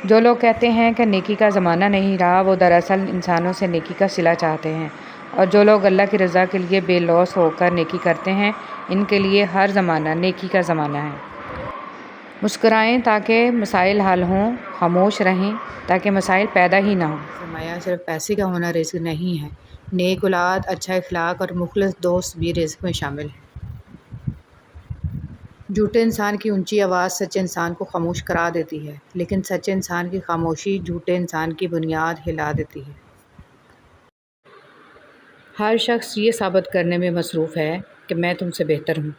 جو لوگ کہتے ہیں کہ نیکی کا زمانہ نہیں رہا، وہ دراصل انسانوں سے نیکی کا صلہ چاہتے ہیں، اور جو لوگ اللہ کی رضا کے لیے بے لوث ہو کر نیکی کرتے ہیں، ان کے لیے ہر زمانہ نیکی کا زمانہ ہے۔ مسکرائیں تاکہ مسائل حل ہوں، خاموش رہیں تاکہ مسائل پیدا ہی نہ ہوں۔ فرمایا صرف پیسے کا ہونا رزق نہیں ہے، نیک اولاد، اچھا اخلاق اور مخلص دوست بھی رزق میں شامل ہیں۔ جھوٹے انسان کی اونچی آواز سچے انسان کو خاموش کرا دیتی ہے، لیکن سچے انسان کی خاموشی جھوٹے انسان کی بنیاد ہلا دیتی ہے۔ ہر شخص یہ ثابت کرنے میں مصروف ہے کہ میں تم سے بہتر ہوں۔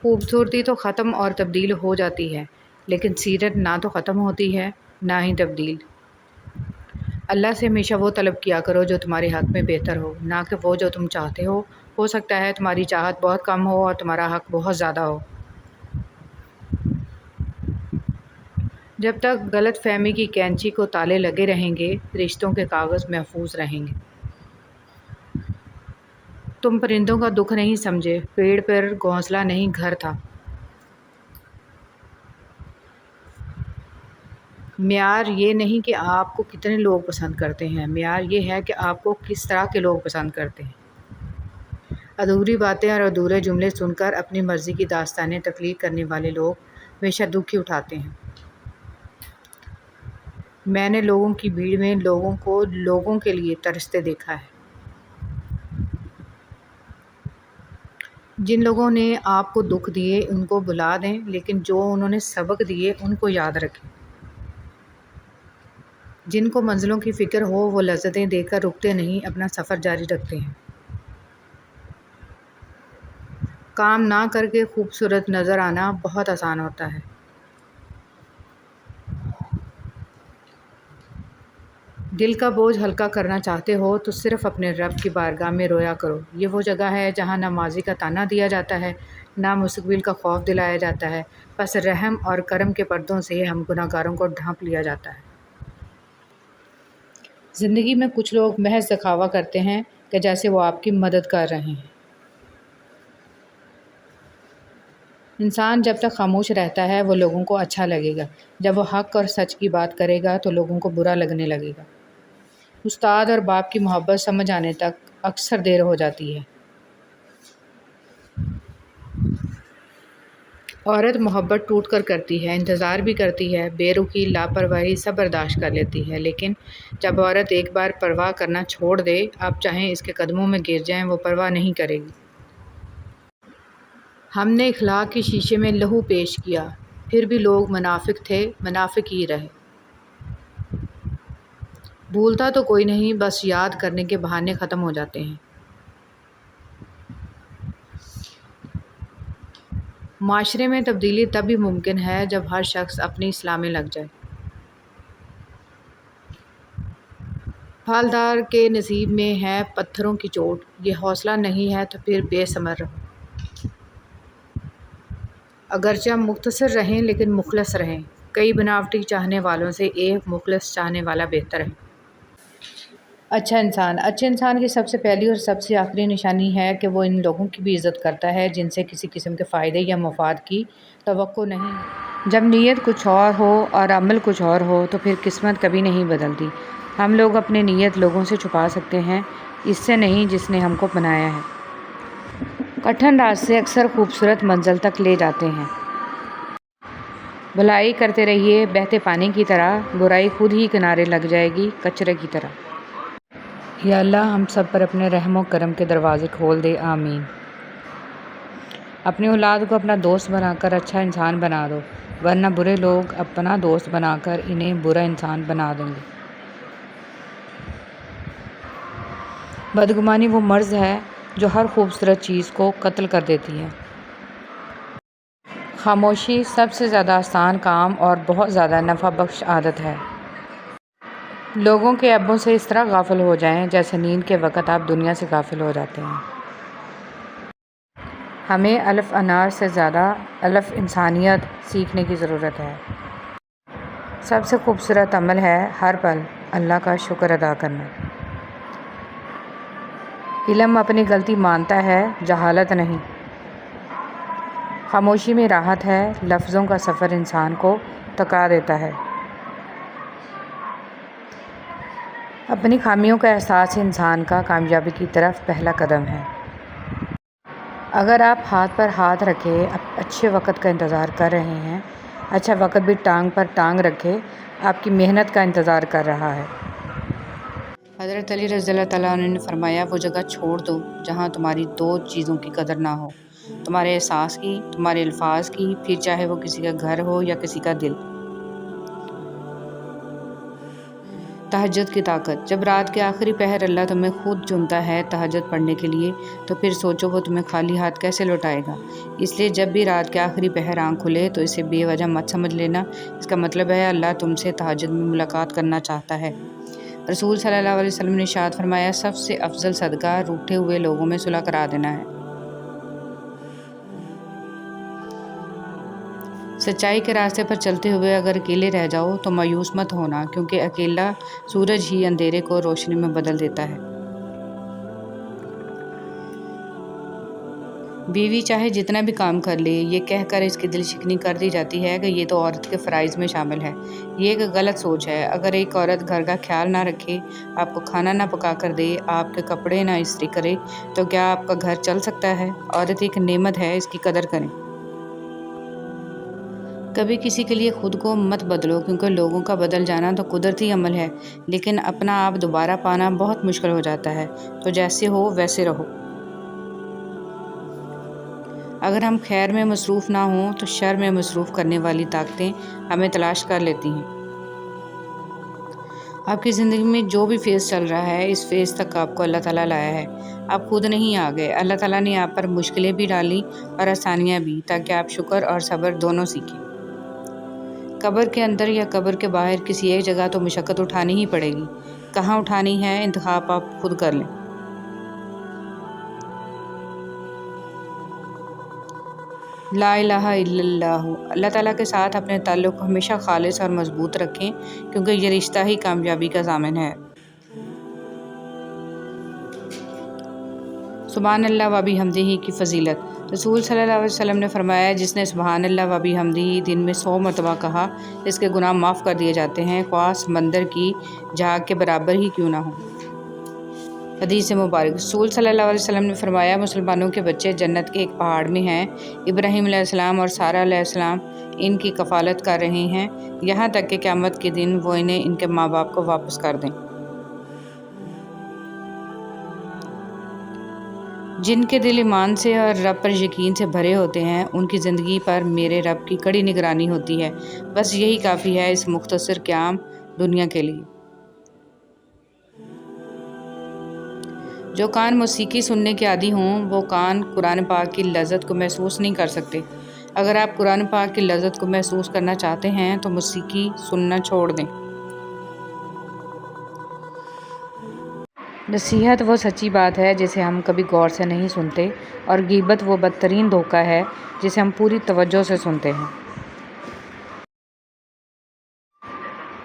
خوبصورتی تو ختم اور تبدیل ہو جاتی ہے، لیکن سیرت نہ تو ختم ہوتی ہے نہ ہی تبدیل۔ اللہ سے ہمیشہ وہ طلب کیا کرو جو تمہارے حق میں بہتر ہو، نہ کہ وہ جو تم چاہتے ہو۔ ہو سکتا ہے تمہاری چاہت بہت کم ہو اور تمہارا حق بہت زیادہ ہو۔ جب تک غلط فہمی کی کینچی کو تالے لگے رہیں گے، رشتوں کے کاغذ محفوظ رہیں گے۔ تم پرندوں کا دکھ نہیں سمجھے، پیڑ پر گھونسلہ نہیں گھر تھا۔ معیار یہ نہیں کہ آپ کو کتنے لوگ پسند کرتے ہیں، معیار یہ ہے کہ آپ کو کس طرح کے لوگ پسند کرتے ہیں۔ ادھوری باتیں اور ادھورے جملے سن کر اپنی مرضی کی داستانیں تخلیق کرنے والے لوگ ہمیشہ دکھ ہی اٹھاتے ہیں۔ میں نے لوگوں کی بھیڑ میں لوگوں کو لوگوں کے لیے ترستے دیکھا ہے۔ جن لوگوں نے آپ کو دکھ دیے ان کو بھلا دیں، لیکن جو انہوں نے سبق دیے ان کو یاد رکھیں۔ جن کو منزلوں کی فکر ہو وہ لذتیں دے کر رکتے نہیں، اپنا سفر جاری رکھتے ہیں۔ کام نہ کر کے خوبصورت نظر آنا بہت آسان ہوتا ہے۔ دل کا بوجھ ہلکا کرنا چاہتے ہو تو صرف اپنے رب کی بارگاہ میں رویا کرو۔ یہ وہ جگہ ہے جہاں نہ ماضی کا طعنہ دیا جاتا ہے، نہ مستقبل کا خوف دلایا جاتا ہے، بس رحم اور کرم کے پردوں سے ہم گناہ گاروں کو ڈھانپ لیا جاتا ہے۔ زندگی میں کچھ لوگ محض دکھاوا کرتے ہیں کہ جیسے وہ آپ کی مدد کر رہے ہیں۔ انسان جب تک خاموش رہتا ہے وہ لوگوں کو اچھا لگے گا، جب وہ حق اور سچ کی بات کرے گا تو لوگوں کو برا لگنے لگے گا۔ استاد اور باپ کی محبت سمجھ آنے تک اکثر دیر ہو جاتی ہے۔ عورت محبت ٹوٹ کر کرتی ہے، انتظار بھی کرتی ہے، بے رخی، لاپرواہی سب برداشت کر لیتی ہے، لیکن جب عورت ایک بار پرواہ کرنا چھوڑ دے، آپ چاہیں اس کے قدموں میں گر جائیں، وہ پرواہ نہیں کرے گی۔ ہم نے اخلاق کے شیشے میں لہو پیش کیا، پھر بھی لوگ منافق تھے، منافق ہی رہے۔ بھولتا تو کوئی نہیں، بس یاد کرنے کے بہانے ختم ہو جاتے ہیں۔ معاشرے میں تبدیلی تب ہی ممکن ہے جب ہر شخص اپنی اصلاح میں لگ جائے۔ پھلدار کے نصیب میں ہے پتھروں کی چوٹ، یہ حوصلہ نہیں ہے تو پھر بے ثمر رہو۔ اگرچہ مختصر رہیں لیکن مخلص رہیں، کئی بناوٹی چاہنے والوں سے ایک مخلص چاہنے والا بہتر ہے۔ اچھے انسان کی سب سے پہلی اور سب سے آخری نشانی ہے کہ وہ ان لوگوں کی بھی عزت کرتا ہے جن سے کسی قسم کے فائدے یا مفاد کی توقع نہیں ہے۔ جب نیت کچھ اور ہو اور عمل کچھ اور ہو تو پھر قسمت کبھی نہیں بدلتی۔ ہم لوگ اپنی نیت لوگوں سے چھپا سکتے ہیں، اس سے نہیں جس نے ہم کو بنایا ہے۔ کٹھن راستے اکثر خوبصورت منزل تک لے جاتے ہیں۔ بھلائی کرتے رہیے بہتے پانی کی طرح، برائی خود ہی کنارے لگ جائے گی کچرے کی طرح۔ یا اللہ ہم سب پر اپنے رحم و کرم کے دروازے کھول دے، آمین۔ اپنی اولاد کو اپنا دوست بنا کر اچھا انسان بنا دو، ورنہ برے لوگ اپنا دوست بنا کر انہیں برا انسان بنا دیں گے۔ بدگمانی وہ مرض ہے جو ہر خوبصورت چیز کو قتل کر دیتی ہے۔ خاموشی سب سے زیادہ آسان کام اور بہت زیادہ نفع بخش عادت ہے۔ لوگوں کے عیبوں سے اس طرح غافل ہو جائیں جیسے نیند کے وقت آپ دنیا سے غافل ہو جاتے ہیں۔ ہمیں الف انار سے زیادہ الف انسانیت سیکھنے کی ضرورت ہے۔ سب سے خوبصورت عمل ہے ہر پل اللہ کا شکر ادا کرنا۔ علم اپنی غلطی مانتا ہے، جہالت نہیں۔ خاموشی میں راحت ہے، لفظوں کا سفر انسان کو تھکا دیتا ہے۔ اپنی خامیوں کا احساس انسان کا کامیابی کی طرف پہلا قدم ہے۔ اگر آپ ہاتھ پر ہاتھ رکھے اچھے وقت کا انتظار کر رہے ہیں، اچھا وقت بھی ٹانگ پر ٹانگ رکھے آپ کی محنت کا انتظار کر رہا ہے۔ حضرت علی رضی اللہ تعالیٰ عنہ نے فرمایا، وہ جگہ چھوڑ دو جہاں تمہاری دو چیزوں کی قدر نہ ہو، تمہارے احساس کی، تمہارے الفاظ کی، پھر چاہے وہ کسی کا گھر ہو یا کسی کا دل۔ تہجد کی طاقت۔ جب رات کے آخری پہر اللہ تمہیں خود چنتا ہے تہجد پڑھنے کے لیے، تو پھر سوچو وہ تمہیں خالی ہاتھ کیسے لوٹائے گا۔ اس لیے جب بھی رات کے آخری پہر آنکھ کھلے تو اسے بے وجہ مت سمجھ لینا، اس کا مطلب ہے اللہ تم سے تہجد میں ملاقات کرنا چاہتا ہے۔ رسول صلی اللہ علیہ وسلم نے ارشاد فرمایا، سب سے افضل صدقہ روٹھے ہوئے لوگوں میں صلح کرا دینا ہے۔ سچائی کے راستے پر چلتے ہوئے اگر اکیلے رہ جاؤ تو مایوس مت ہونا، کیونکہ اکیلا سورج ہی اندھیرے کو روشنی میں بدل دیتا ہے۔ بیوی چاہے جتنا بھی کام کر لے، یہ کہہ کر اس کی دل شکنی کر دی جاتی ہے کہ یہ تو عورت کے فرائض میں شامل ہے۔ یہ ایک غلط سوچ ہے۔ اگر ایک عورت گھر کا خیال نہ رکھے، آپ کو کھانا نہ پکا کر دے، آپ کے کپڑے نہ استری کرے، تو کیا آپ کا گھر چل سکتا ہے؟ عورت ایک نعمت ہے، اس کی قدر کریں۔ کبھی کسی کے لیے خود کو مت بدلو، کیونکہ لوگوں کا بدل جانا تو قدرتی عمل ہے، لیکن اپنا آپ دوبارہ پانا بہت مشکل ہو جاتا ہے۔ تو جیسے ہو ویسے رہو۔ اگر ہم خیر میں مصروف نہ ہوں تو شر میں مصروف کرنے والی طاقتیں ہمیں تلاش کر لیتی ہیں۔ آپ کی زندگی میں جو بھی فیز چل رہا ہے، اس فیز تک آپ کو اللہ تعالیٰ لایا ہے۔ آپ خود نہیں آ گئے، اللہ تعالیٰ نے آپ پر مشکلیں بھی ڈالی اور آسانیاں بھی، تاکہ آپ شکر اور صبر دونوں سیکھیں۔ قبر کے اندر یا قبر کے باہر کسی ایک جگہ تو مشقت اٹھانی ہی پڑے گی۔ کہاں اٹھانی ہے، انتخاب آپ خود کر لیں۔ لا الہ الا اللہ۔ اللہ تعالیٰ کے ساتھ اپنے تعلق کو ہمیشہ خالص اور مضبوط رکھیں، کیونکہ یہ رشتہ ہی کامیابی کا ضامن ہے۔ سبحان اللہ و بحمدہ کی فضیلت۔ رسول صلی اللہ علیہ وسلم نے فرمایا، جس نے سبحان اللہ و بحمدہ دن میں 100 مرتبہ کہا، اس کے گناہ معاف کر دیے جاتے ہیں، خواہ سمندر کی جھاگ کے برابر ہی کیوں نہ ہو۔ حدیث مبارک۔ رسول صلی اللہ علیہ وسلم نے فرمایا، مسلمانوں کے بچے جنت کے ایک پہاڑ میں ہیں، ابراہیم علیہ السلام اور سارہ علیہ السلام ان کی کفالت کر رہے ہیں، یہاں تک کہ قیامت کے دن وہ انہیں ان کے ماں باپ کو واپس کر دیں۔ جن کے دل ایمان سے اور رب پر یقین سے بھرے ہوتے ہیں، ان کی زندگی پر میرے رب کی کڑی نگرانی ہوتی ہے۔ بس یہی کافی ہے اس مختصر قیام دنیا کے لیے۔ جو کان موسیقی سننے کے عادی ہوں، وہ کان قرآن پاک کی لذت کو محسوس نہیں کر سکتے۔ اگر آپ قرآن پاک کی لذت کو محسوس کرنا چاہتے ہیں تو موسیقی سننا چھوڑ دیں۔ نصیحت وہ سچی بات ہے جسے ہم کبھی غور سے نہیں سنتے، اور غیبت وہ بدترین دھوکہ ہے جسے ہم پوری توجہ سے سنتے ہیں۔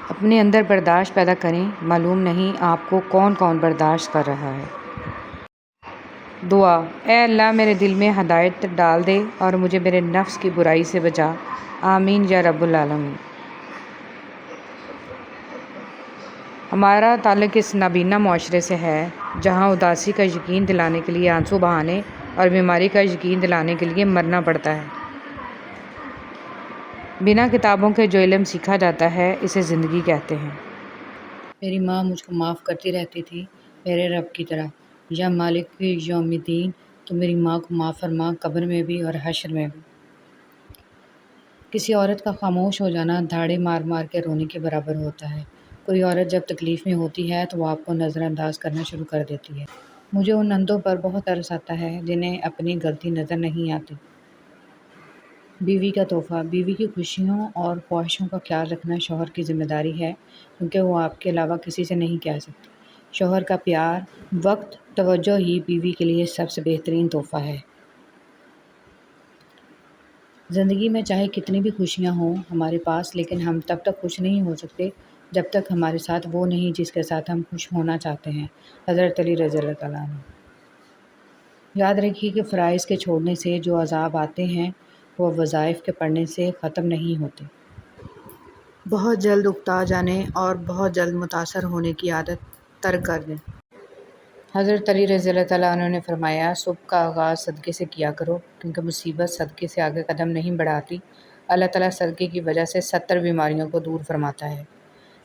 اپنے اندر برداشت پیدا کریں، معلوم نہیں آپ کو کون کون برداشت کر رہا ہے۔ دعا۔ اے اللہ، میرے دل میں ہدایت ڈال دے اور مجھے میرے نفس کی برائی سے بچا۔ آمین یا رب العالمین۔ ہمارا تعلق اس نابینا معاشرے سے ہے جہاں اداسی کا یقین دلانے کے لیے آنسو بہانے اور بیماری کا یقین دلانے کے لیے مرنا پڑتا ہے۔ بنا کتابوں کے جو علم سیکھا جاتا ہے، اسے زندگی کہتے ہیں۔ میری ماں مجھ کو معاف کرتی رہتی تھی، میرے رب کی طرح۔ یا مالک یوم الدین، تو میری ماں کو معاف فرما، قبر میں بھی اور حشر میں بھی۔ کسی عورت کا خاموش ہو جانا دھاڑے مار مار کے رونے کے برابر ہوتا ہے۔ کوئی عورت جب تکلیف میں ہوتی ہے تو وہ آپ کو نظر انداز کرنا شروع کر دیتی ہے۔ مجھے ان اندھوں پر بہت ترس آتا ہے جنہیں اپنی غلطی نظر نہیں آتی۔ بیوی کا تحفہ۔ بیوی کی خوشیوں اور خواہشوں کا خیال رکھنا شوہر کی ذمہ داری ہے، کیونکہ وہ آپ کے علاوہ کسی سے نہیں کہہ سکتی۔ شوہر کا پیار، وقت، توجہ ہی بیوی کے لیے سب سے بہترین تحفہ ہے۔ زندگی میں چاہے کتنی بھی خوشیاں ہوں ہمارے پاس، لیکن ہم تب تک خوش نہیں ہو سکتے جب تک ہمارے ساتھ وہ نہیں جس کے ساتھ ہم خوش ہونا چاہتے ہیں۔ حضرت علی رضی اللہ تعالیٰ عنہ۔ یاد رکھیے کہ فرائض کے چھوڑنے سے جو عذاب آتے ہیں وہ وظائف کے پڑھنے سے ختم نہیں ہوتے۔ بہت جلد اکتا جانے اور بہت جلد متاثر ہونے کی عادت ترک کر دیں۔ حضرت علی رضی اللہ تعالیٰ عنہ نے فرمایا، صبح کا آغاز صدقے سے کیا کرو، کیونکہ مصیبت صدقے سے آگے قدم نہیں بڑھاتی۔ اللہ تعالیٰ صدقے کی وجہ سے 70 بیماریوں کو دور فرماتا ہے۔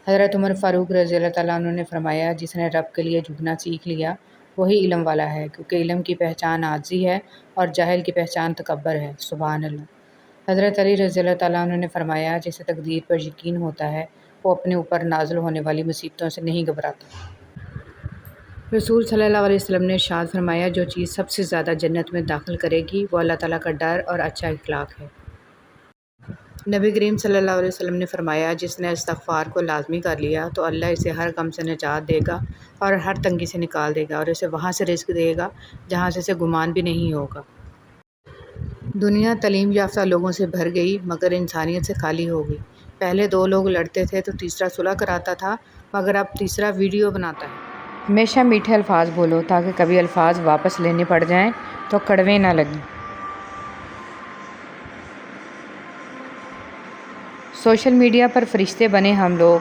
حضرت عمر فاروق رضی اللہ تعالیٰ عنہ نے فرمایا، جس نے رب کے لیے جھکنا سیکھ لیا وہی علم والا ہے، کیونکہ علم کی پہچان عاجزی ہے اور جاہل کی پہچان تکبر ہے۔ سبحان اللہ۔ حضرت علی رضی اللہ تعالیٰ عنہ نے فرمایا، جسے تقدیر پر یقین ہوتا ہے وہ اپنے اوپر نازل ہونے والی مصیبتوں سے نہیں گھبراتا۔ رسول صلی اللہ علیہ وسلم نے ارشاد فرمایا، جو چیز سب سے زیادہ جنت میں داخل کرے گی وہ اللہ تعالیٰ کا ڈر اور اچھا اخلاق ہے۔ نبی کریم صلی اللہ علیہ وسلم نے فرمایا، جس نے استغفار کو لازمی کر لیا تو اللہ اسے ہر غم سے نجات دے گا اور ہر تنگی سے نکال دے گا اور اسے وہاں سے رزق دے گا جہاں سے اسے گمان بھی نہیں ہوگا۔ دنیا تعلیم یافتہ لوگوں سے بھر گئی مگر انسانیت سے خالی ہو گئی۔ پہلے 2 لوگ لڑتے تھے تو تیسرا صلح کراتا تھا، مگر اب تیسرا ویڈیو بناتا ہے۔ ہمیشہ میٹھے الفاظ بولو تاکہ کبھی الفاظ واپس لینے پڑ جائیں تو کڑوے نہ لگیں۔ سوشل میڈیا پر فرشتے بنے ہم لوگ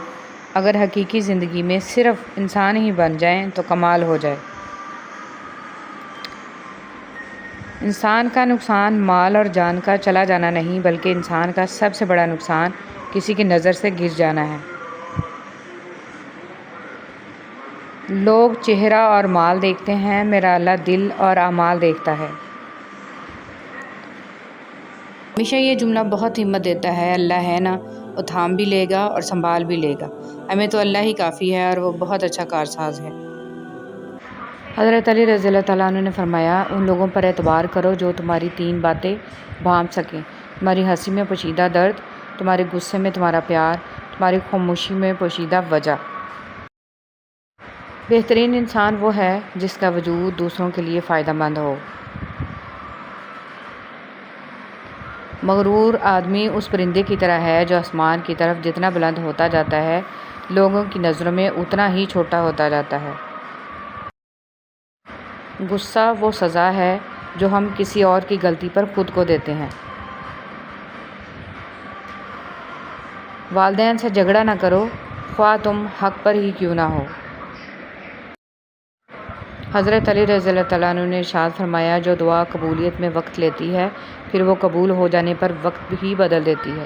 اگر حقیقی زندگی میں صرف انسان ہی بن جائیں تو کمال ہو جائے۔ انسان کا نقصان مال اور جان کا چلا جانا نہیں، بلکہ انسان کا سب سے بڑا نقصان کسی کی نظر سے گر جانا ہے۔ لوگ چہرہ اور مال دیکھتے ہیں، میرا اللہ دل اور اعمال دیکھتا ہے۔ ہمیشہ یہ جملہ بہت ہمت دیتا ہے، اللہ ہے نا، وہ تھام بھی لے گا اور سنبھال بھی لے گا، ہمیں تو اللہ ہی کافی ہے اور وہ بہت اچھا کارساز ہے۔ حضرت علی رضی اللہ تعالیٰ عنہ نے فرمایا، ان لوگوں پر اعتبار کرو جو تمہاری 3 باتیں بھانپ سکیں، تمہاری ہنسی میں پوشیدہ درد، تمہارے غصے میں تمہارا پیار، تمہاری خاموشی میں پوشیدہ وجہ۔ بہترین انسان وہ ہے جس کا وجود دوسروں کے لیے فائدہ مند ہو۔ مغرور آدمی اس پرندے کی طرح ہے جو آسمان کی طرف جتنا بلند ہوتا جاتا ہے لوگوں کی نظروں میں اتنا ہی چھوٹا ہوتا جاتا ہے۔ غصہ وہ سزا ہے جو ہم کسی اور کی غلطی پر خود کو دیتے ہیں۔ والدین سے جھگڑا نہ کرو، خواہ تم حق پر ہی کیوں نہ ہو۔ حضرت علی رضی اللہ تعالیٰ عنہ نے ارشاد فرمایا، جو دعا قبولیت میں وقت لیتی ہے پھر وہ قبول ہو جانے پر وقت ہی بدل دیتی ہے۔